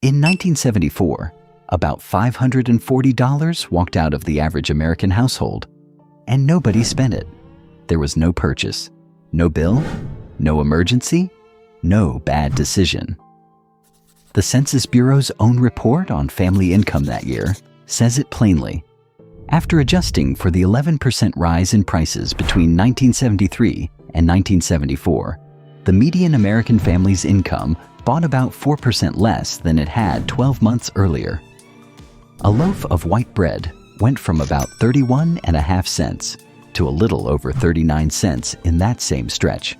In 1974, about $540 walked out of the average American household, and nobody spent it. There was no purchase, no bill, no emergency, no bad decision. The Census Bureau's own report on family income that year says it plainly. After adjusting for the 11% rise in prices between 1973 and 1974, the median American family's income bought about 4% less than it had 12 months earlier. A loaf of white bread went from about 31.5 cents to a little over 39 cents in that same stretch.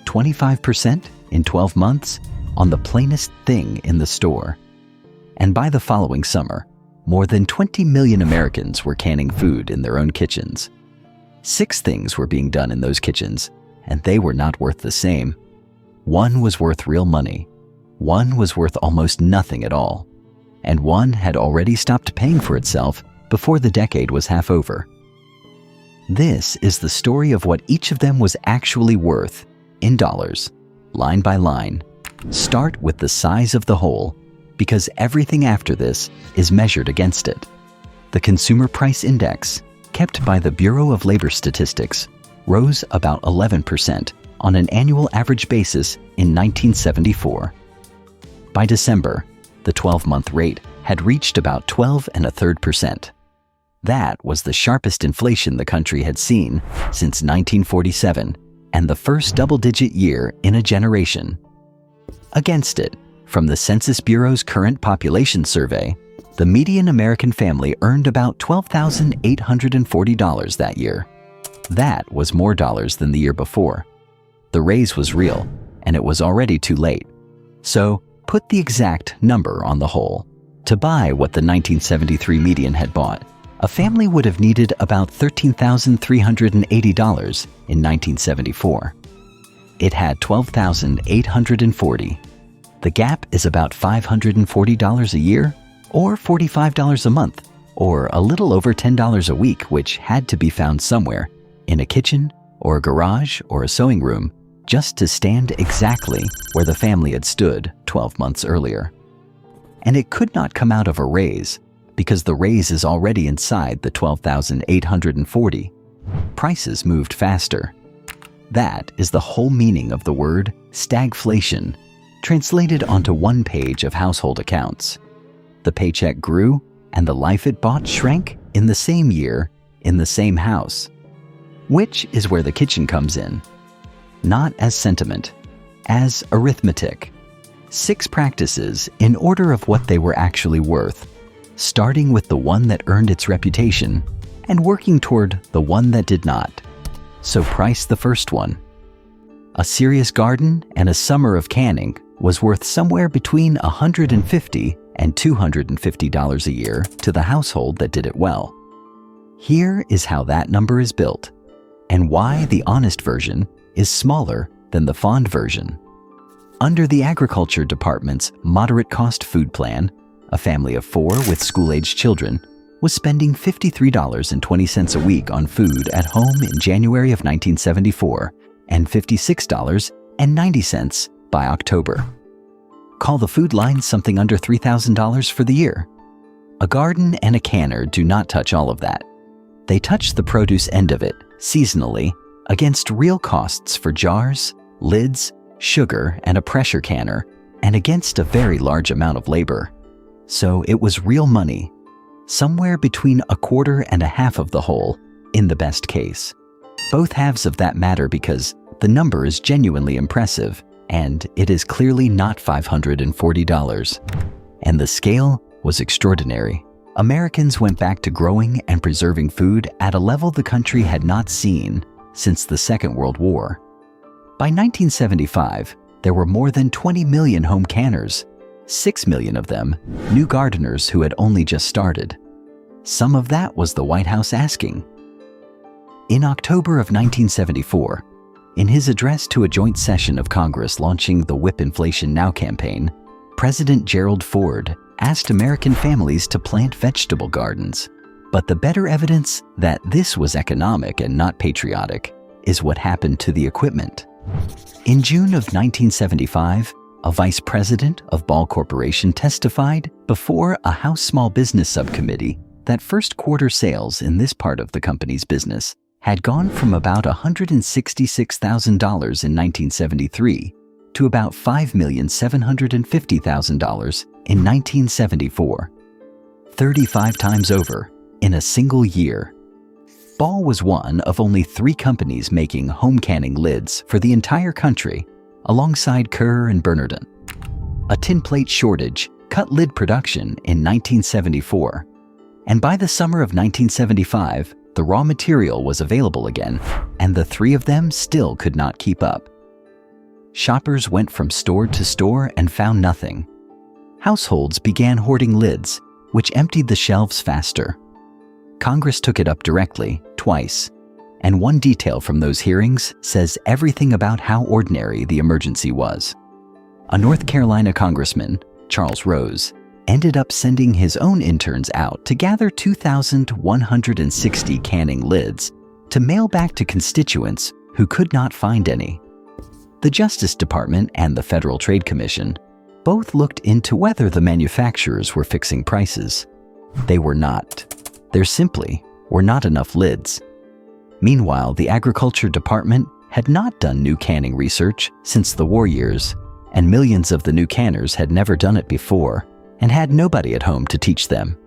25% in 12 months on the plainest thing in the store. And by the following summer, more than 20 million Americans were canning food in their own kitchens. 6 things were being done in those kitchens, and they were not worth the same. 1 was worth real money, 1 was worth almost nothing at all, and 1 had already stopped paying for itself before the decade was half over. This is the story of what each of them was actually worth, in dollars, line by line. Start with the size of the whole, because everything after this is measured against it. The Consumer Price Index, kept by the Bureau of Labor Statistics, rose about 11% on an annual average basis in 1974. By December, the 12-month rate had reached about 12.33%. That was the sharpest inflation the country had seen since 1947, and the first double-digit year in a generation. Against it, from the Census Bureau's current population survey, the median American family earned about $12,840 that year. That was more dollars than the year before. The raise was real, and it was already too late. So, put the exact number on the whole. To buy what the 1973 median had bought, a family would have needed about $13,380 in 1974. It had $12,840. The gap is about $540 a year, or $45 a month, or a little over $10 a week, which had to be found somewhere, in a kitchen, or a garage, or a sewing room, just to stand exactly where the family had stood 12 months earlier. And it could not come out of a raise, because the raise is already inside the $12,840. Prices moved faster. That is the whole meaning of the word stagflation, translated onto one page of household accounts. The paycheck grew, and the life it bought shrank in the same year, in the same house. Which is where the kitchen comes in. Not as sentiment, as arithmetic. 6 practices in order of what they were actually worth, starting with the one that earned its reputation and working toward the one that did not. So price the first one. A serious garden and a summer of canning was worth somewhere between $150 and $250 a year to the household that did it well. Here is how that number is built, and why the honest version is smaller than the fond version. Under the Agriculture Department's moderate cost food plan, a family of 4 with school-aged children was spending $53.20 a week on food at home in January of 1974 and $56.90 by October. Call the food line something under $3,000 for the year. A garden and a canner do not touch all of that. They touch the produce end of it, seasonally, against real costs for jars, lids, sugar, and a pressure canner, and against a very large amount of labor. So it was real money, somewhere between a quarter and a half of the whole, in the best case. Both halves of that matter because the number is genuinely impressive, and it is clearly not $540. And the scale was extraordinary. Americans went back to growing and preserving food at a level the country had not seen since the Second World War. By 1975, there were more than 20 million home canners, 6 million of them new gardeners who had only just started. Some of that was the White House asking. In October of 1974, in his address to a joint session of Congress launching the Whip Inflation Now campaign, President Gerald Ford asked American families to plant vegetable gardens. But the better evidence that this was economic and not patriotic is what happened to the equipment. In June of 1975, A vice president of Ball Corporation testified before a House Small Business Subcommittee that first quarter sales in this part of the company's business had gone from about $166,000 in 1973 to about $5,750,000 in 1974. 35 times over in a single year. Ball was one of only 3 companies making home canning lids for the entire country, alongside Kerr and Bernardin. A tin plate shortage cut lid production in 1974, and by the summer of 1975, the raw material was available again, and the 3 of them still could not keep up. Shoppers went from store to store and found nothing. Households began hoarding lids, which emptied the shelves faster. Congress took it up directly, twice, and one detail from those hearings says everything about how ordinary the emergency was. A North Carolina congressman, Charles Rose, ended up sending his own interns out to gather 2,160 canning lids to mail back to constituents who could not find any. The Justice Department and the Federal Trade Commission both looked into whether the manufacturers were fixing prices. They were not. There simply were not enough lids. Meanwhile, the Agriculture Department had not done new canning research since the war years, and millions of the new canners had never done it before and had nobody at home to teach them.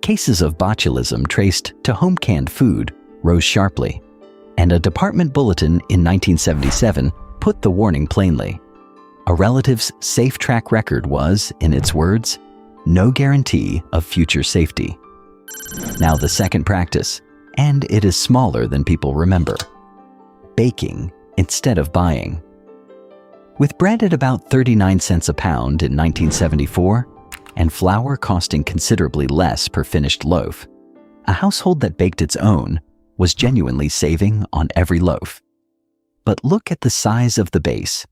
Cases of botulism traced to home canned food rose sharply, and a department bulletin in 1977 put the warning plainly. A relative's safe track record was, in its words, no guarantee of future safety. Now the second practice, and it is smaller than people remember. Baking instead of buying. With bread at about 39 cents a pound in 1974, and flour costing considerably less per finished loaf, a household that baked its own was genuinely saving on every loaf. But look at the size of the base.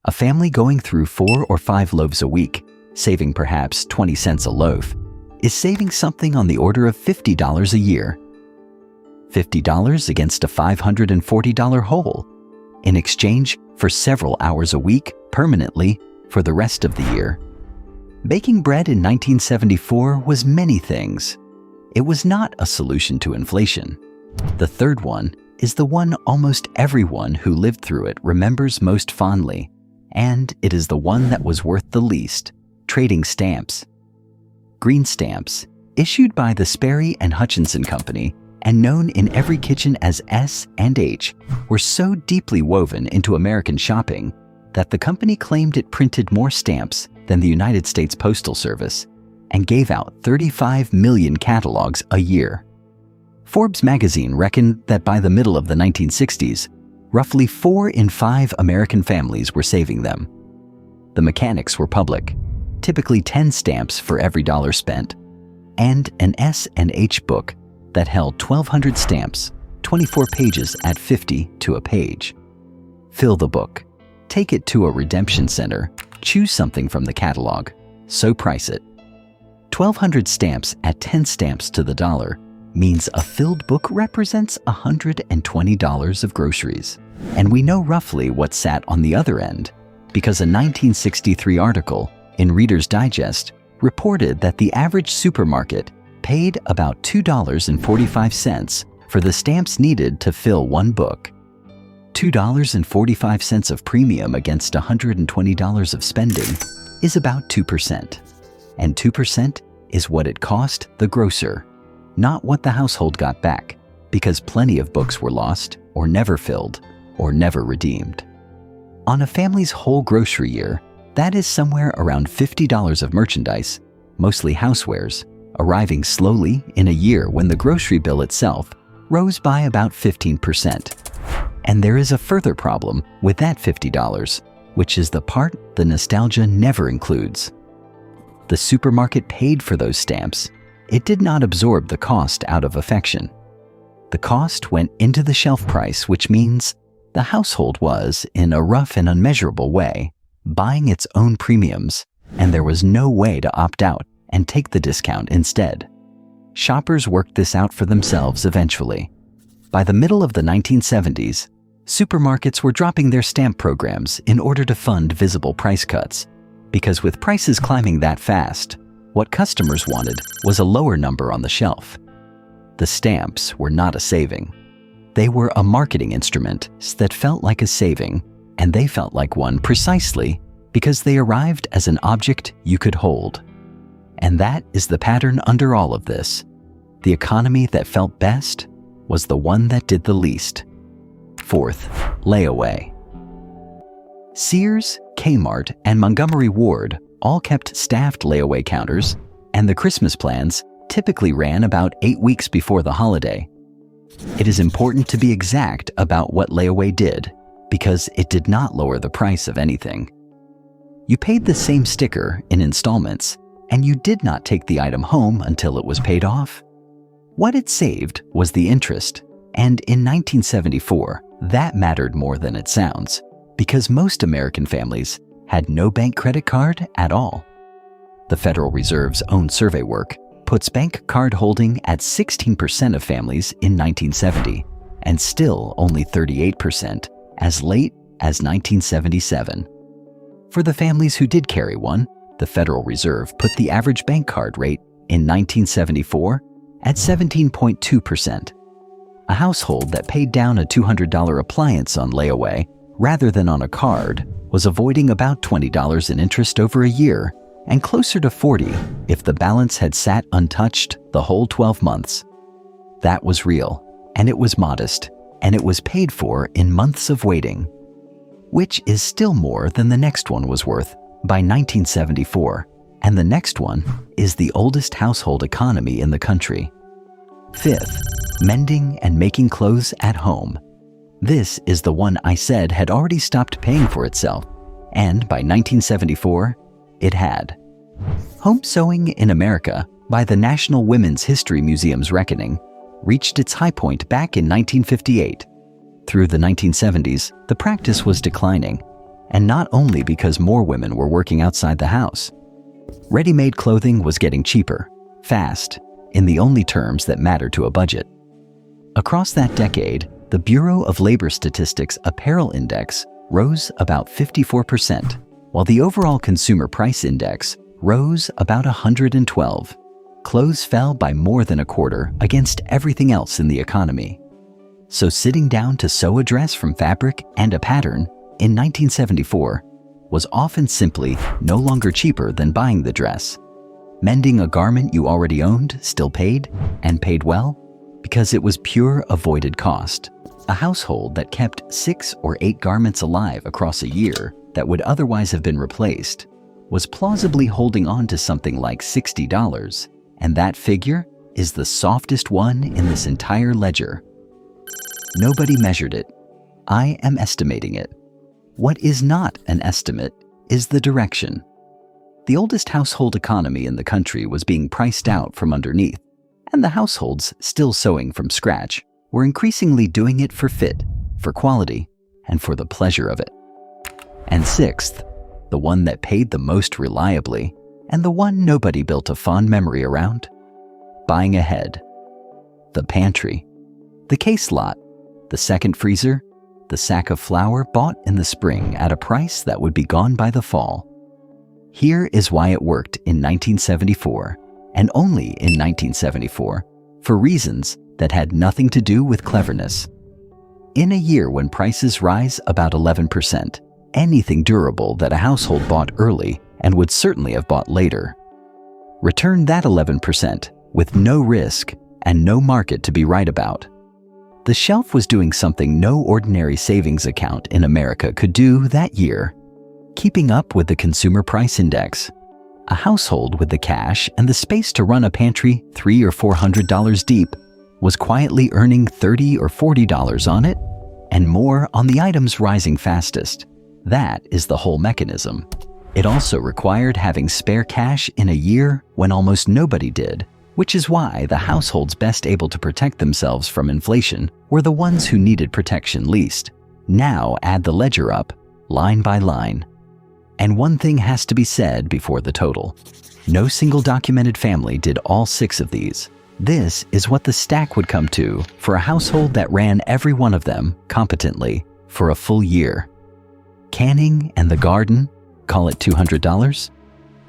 A family going through 4 or 5 loaves a week, saving perhaps 20 cents a loaf, is saving something on the order of $50 a year. $50 against a $540 whole, in exchange for several hours a week permanently for the rest of the year. Baking bread in 1974 was many things. It was not a solution to inflation. The third one is the one almost everyone who lived through it remembers most fondly, and it is the one that was worth the least: trading stamps. Green stamps, issued by the Sperry and Hutchinson Company and known in every kitchen as S and H, were so deeply woven into American shopping that the company claimed it printed more stamps than the United States Postal Service and gave out 35 million catalogs a year. Forbes magazine reckoned that by the middle of the 1960s, roughly 4 in 5 American families were saving them. The mechanics were public, typically 10 stamps for every dollar spent, and an S&H book that held 1,200 stamps, 24 pages at 50 to a page. Fill the book, take it to a redemption center, choose something from the catalog, so price it. 1,200 stamps at 10 stamps to the dollar means a filled book represents $120 of groceries. And we know roughly what sat on the other end, because a 1963 article in Reader's Digest reported that the average supermarket paid about $2.45 for the stamps needed to fill one book. $2.45 of premium against $120 of spending is about 2%. And 2% is what it cost the grocer, not what the household got back, because plenty of books were lost or never filled or never redeemed. On a family's whole grocery year, that is somewhere around $50 of merchandise, mostly housewares, arriving slowly in a year when the grocery bill itself rose by about 15%. And there is a further problem with that $50, which is the part the nostalgia never includes. The supermarket paid for those stamps. It did not absorb the cost out of affection. The cost went into the shelf price, which means the household was, in a rough and unmeasurable way, buying its own premiums, and there was no way to opt out and take the discount instead. Shoppers worked this out for themselves eventually. By the middle of the 1970s, Supermarkets were dropping their stamp programs in order to fund visible price cuts, because with prices climbing that fast, what customers wanted was a lower number on the shelf. The stamps were not a saving. They were a marketing instrument that felt like a saving, and they felt like one precisely because they arrived as an object you could hold. And that is the pattern under all of this. The economy that felt best was the one that did the least. Fourth, layaway. Sears, Kmart, and Montgomery Ward all kept staffed layaway counters, and the Christmas plans typically ran about 8 weeks before the holiday. It is important to be exact about what layaway did, because it did not lower the price of anything. You paid the same sticker in installments, and you did not take the item home until it was paid off. What it saved was the interest, and in 1974, that mattered more than it sounds, because most American families had no bank credit card at all. The Federal Reserve's own survey work puts bank card holding at 16% of families in 1970, and still only 38% as late as 1977. For the families who did carry one, the Federal Reserve put the average bank card rate in 1974 at 17.2%. A household that paid down a $200 appliance on layaway rather than on a card was avoiding about $20 in interest over a year, and closer to $40 if the balance had sat untouched the whole 12 months. That was real, and it was modest, and it was paid for in months of waiting, which is still more than the next one was worth by 1974, and the next one is the oldest household economy in the country. Fifth, mending and making clothes at home. This is the one I said had already stopped paying for itself, and by 1974, it had. Home sewing in America, by the National Women's History Museum's reckoning, reached its high point back in 1958. Through the 1970s, the practice was declining, and not only because more women were working outside the house. Ready-made clothing was getting cheaper, fast, in the only terms that mattered to a budget. Across that decade, the Bureau of Labor Statistics Apparel Index rose about 54%, while the overall Consumer Price Index rose about 112. Clothes fell by more than a quarter against everything else in the economy. So sitting down to sew a dress from fabric and a pattern in 1974 was often simply no longer cheaper than buying the dress. Mending a garment you already owned still paid, and paid well, because it was pure avoided cost. A household that kept 6 or 8 garments alive across a year that would otherwise have been replaced was plausibly holding on to something like $60, and that figure is the softest one in this entire ledger. Nobody measured it. I am estimating it. What is not an estimate is the direction. The oldest household economy in the country was being priced out from underneath, and the households still sewing from scratch were increasingly doing it for fit, for quality, and for the pleasure of it. And sixth, the one that paid the most reliably, and the one nobody built a fond memory around, buying ahead. The pantry, the case lot, the second freezer, the sack of flour bought in the spring at a price that would be gone by the fall. Here is why it worked in 1974, and only in 1974, for reasons that had nothing to do with cleverness. In a year when prices rise about 11%, anything durable that a household bought early and would certainly have bought later, return that 11% with no risk and no market to be right about. The shelf was doing something no ordinary savings account in America could do that year, keeping up with the Consumer Price Index. A household with the cash and the space to run a pantry $300 or $400 deep was quietly earning $30 or $40 on it, and more on the items rising fastest. That is the whole mechanism. It also required having spare cash in a year when almost nobody did, which is why the households best able to protect themselves from inflation were the ones who needed protection least. Now add the ledger up, line by line. And one thing has to be said before the total. No single documented family did all 6 of these. This is what the stack would come to for a household that ran every one of them competently for a full year. Canning and the garden, call it $200.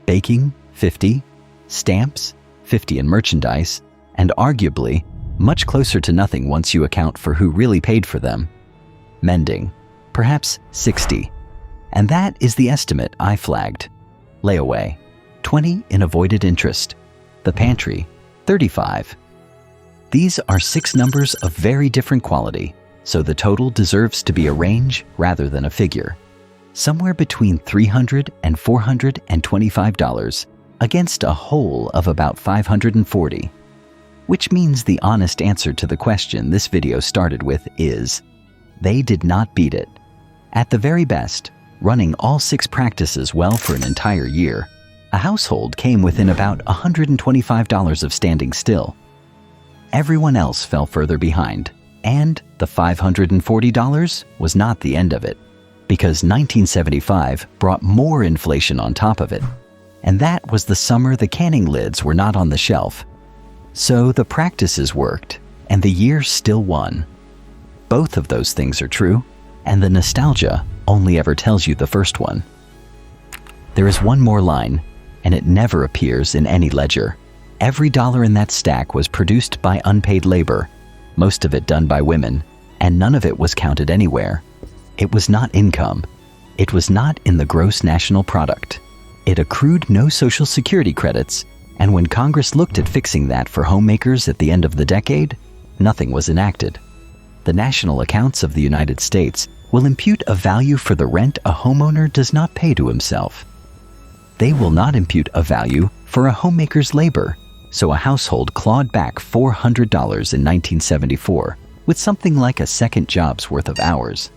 Baking, $50. Stamps, $50 in merchandise, and arguably much closer to nothing once you account for who really paid for them. Mending, perhaps $60. And that is the estimate I flagged. Layaway, $20 in avoided interest. The Pantry, $35. These are 6 numbers of very different quality, so the total deserves to be a range rather than a figure. Somewhere between $300 and $425 against a whole of about $540. Which means the honest answer to the question this video started with is, they did not beat it. At the very best, running all 6 practices well for an entire year, a household came within about $125 of standing still. Everyone else fell further behind, and the $540 was not the end of it, because 1975 brought more inflation on top of it, and that was the summer the canning lids were not on the shelf. So the practices worked, and the year still won. Both of those things are true, and the nostalgia only ever tells you the first one. There is one more line, and it never appears in any ledger. Every dollar in that stack was produced by unpaid labor, most of it done by women, and none of it was counted anywhere. It was not income. It was not in the gross national product. It accrued no Social Security credits, and when Congress looked at fixing that for homemakers at the end of the decade, nothing was enacted. The national accounts of the United States will impute a value for the rent a homeowner does not pay to himself. They will not impute a value for a homemaker's labor, so a household clawed back $400 in 1974 with something like a second job's worth of hours.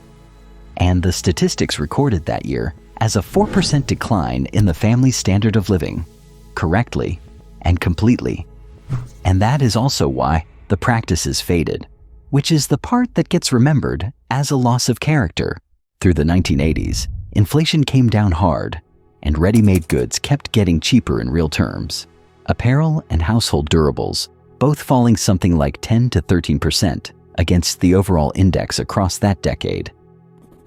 And the statistics recorded that year as a 4% decline in the family's standard of living, correctly and completely. And that is also why the practices faded, which is the part that gets remembered as a loss of character. Through the 1980s, inflation came down hard, and ready-made goods kept getting cheaper in real terms. Apparel and household durables, both falling something like 10 to 13% against the overall index across that decade.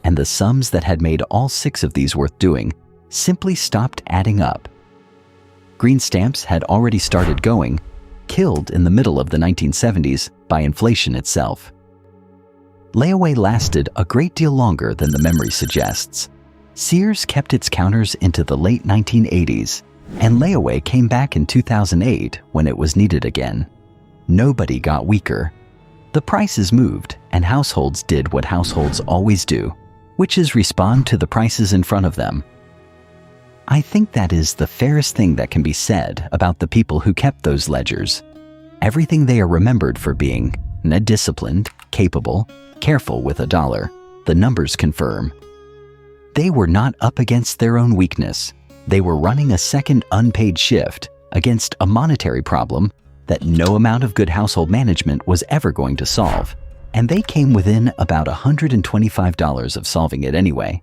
And the sums that had made all 6 of these worth doing simply stopped adding up. Green stamps had already started going, killed in the middle of the 1970s by inflation itself. Layaway lasted a great deal longer than the memory suggests. Sears kept its counters into the late 1980s, and Layaway came back in 2008 when it was needed again. Nobody got weaker. The prices moved, and households did what households always do, which is respond to the prices in front of them. I think that is the fairest thing that can be said about the people who kept those ledgers. Everything they are remembered for being disciplined, capable, careful with a dollar, the numbers confirm. They were not up against their own weakness. They were running a second unpaid shift against a monetary problem that no amount of good household management was ever going to solve, and they came within about $125 of solving it anyway.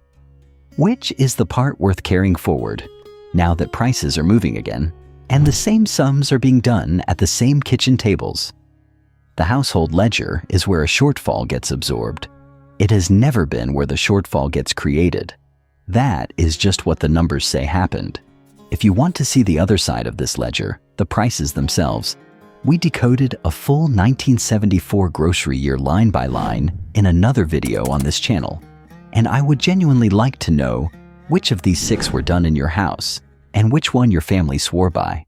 Which is the part worth carrying forward, now that prices are moving again, and the same sums are being done at the same kitchen tables. The household ledger is where a shortfall gets absorbed. It has never been where the shortfall gets created. That is just what the numbers say happened. If you want to see the other side of this ledger, the prices themselves, we decoded a full 1974 grocery year line by line in another video on this channel. And I would genuinely like to know which of these 6 were done in your house and which one your family swore by.